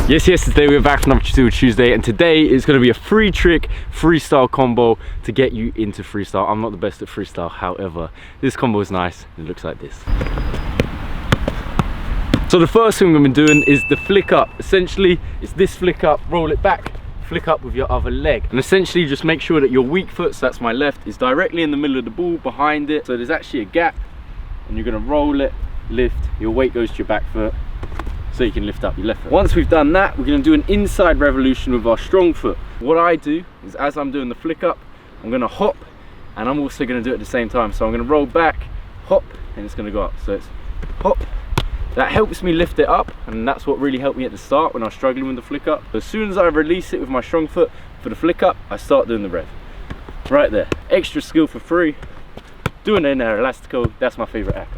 Yes, today we're back for another Tutorial Tuesday, and today is going to be a free trick freestyle combo to get you into freestyle. I'm not the best at freestyle, however, this combo is nice. It looks like this. So the first thing we're going to be doing is the flick up. Essentially, it's this flick up, roll it back, flick up with your other leg. And essentially just make sure that your weak foot, so that's my left, is directly in the middle of the ball behind it. So there's actually a gap, and you're going to roll it, lift, your weight goes to your back foot, so you can lift up your left foot. Once we've done that, we're going to do an inside revolution with our strong foot. What I do is, as I'm doing the flick up, I'm going to hop, and I'm also going to do it at the same time. So I'm going to roll back, hop, and it's going to go up. So it's hop. That helps me lift it up, and that's what really helped me at the start when I was struggling with the flick up. As soon as I release it with my strong foot for the flick up, I start doing the rev. Right there. Extra skill for free. Doing it in air elastico, that's my favorite act.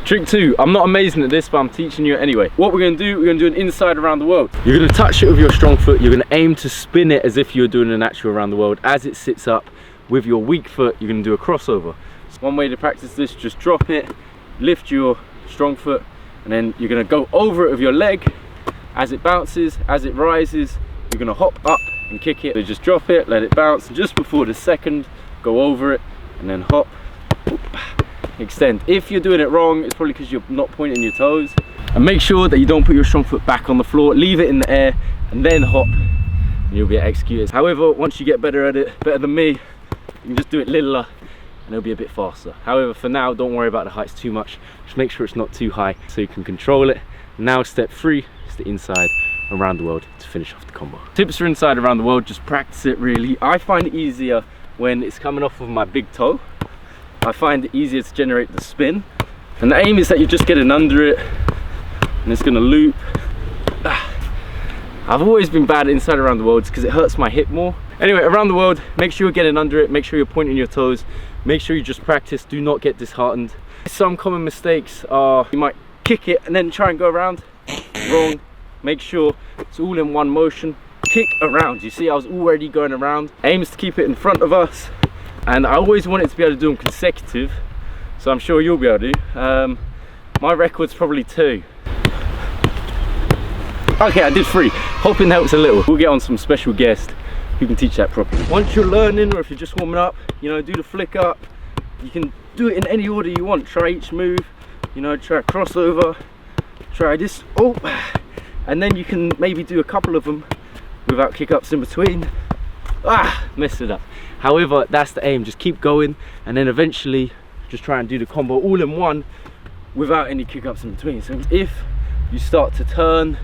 Trick 2, I'm not amazing at this, but I'm teaching you anyway. What we're going to do, we're going to do an inside around the world. You're going to touch it with your strong foot, you're going to aim to spin it as if you're doing an actual around the world. As it sits up with your weak foot, you're going to do a crossover. So one way to practice this, just drop it, lift your strong foot, and then you're going to go over it with your leg. As it bounces, as it rises, you're going to hop up and kick it. So just drop it, let it bounce, and just before the second, go over it, and then hop, extend. If you're doing it wrong, it's probably because you're not pointing your toes. And make sure that you don't put your strong foot back on the floor, leave it in the air and then hop, and you'll be executed. However, once you get better at it, better than me, you can just do it littler and it'll be a bit faster. However, for now, don't worry about the heights too much. Just make sure it's not too high so you can control it. Now step 3 is the inside around the world to finish off the combo. Tips for inside around the world, just practice it really. I find it easier when it's coming off of my big toe. I find it easier to generate the spin, and the aim is that you're just getting under it and it's going to loop. I've always been bad at inside around the world because it hurts my hip more. Anyway, around the world, make sure you're getting under it, make sure you're pointing your toes, make sure you just practice, do not get disheartened. Some common mistakes are you might kick it and then try and go around. Wrong. Make sure it's all in one motion. Kick around. You see, I was already going around. Aim is to keep it in front of us. And I always wanted to be able to do them consecutive, so I'm sure you'll be able to. My record's probably 2. Okay, I did 3. Hopping helps a little. We'll get on some special guest who can teach that properly. Once you're learning, or if you're just warming up, you know, do the flick up. You can do it in any order you want. Try each move, you know, try a crossover, try this, oh, and then you can maybe do a couple of them without kick ups in between. Messed it up. However, that's the aim, just keep going, and then eventually just try and do the combo all in one without any kick ups in between. So if you start to turn,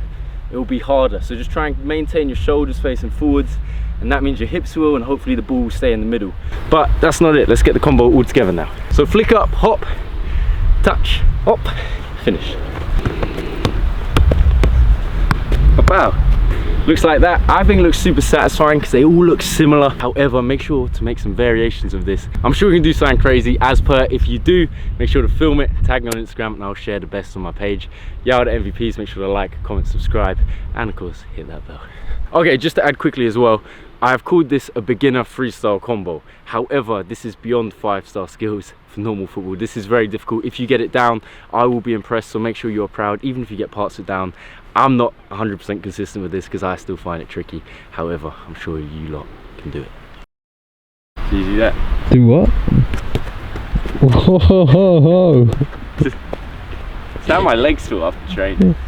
it will be harder. So just try and maintain your shoulders facing forwards, and that means your hips will, and hopefully the ball will stay in the middle. But that's not it. Let's get the combo all together now. So flick up, hop, touch, hop, finish. Wow. Looks like that. I think it looks super satisfying because they all look similar. However, make sure to make some variations of this. I'm sure you can do something crazy as per. If you do, make sure to film it, tag me on Instagram, and I'll share the best on my page. Y'all the MVPs, make sure to like, comment, subscribe, and of course, hit that bell. Okay, just to add quickly as well, I have called this a beginner freestyle combo. However, this is beyond 5-star skills for normal football. This is very difficult. If you get it down, I will be impressed, so make sure you're proud, even if you get parts of it down. I'm not 100% consistent with this because I still find it tricky. However, I'm sure you lot can do it. Can you do that? Do what? Whoa. It's how my legs feel after training.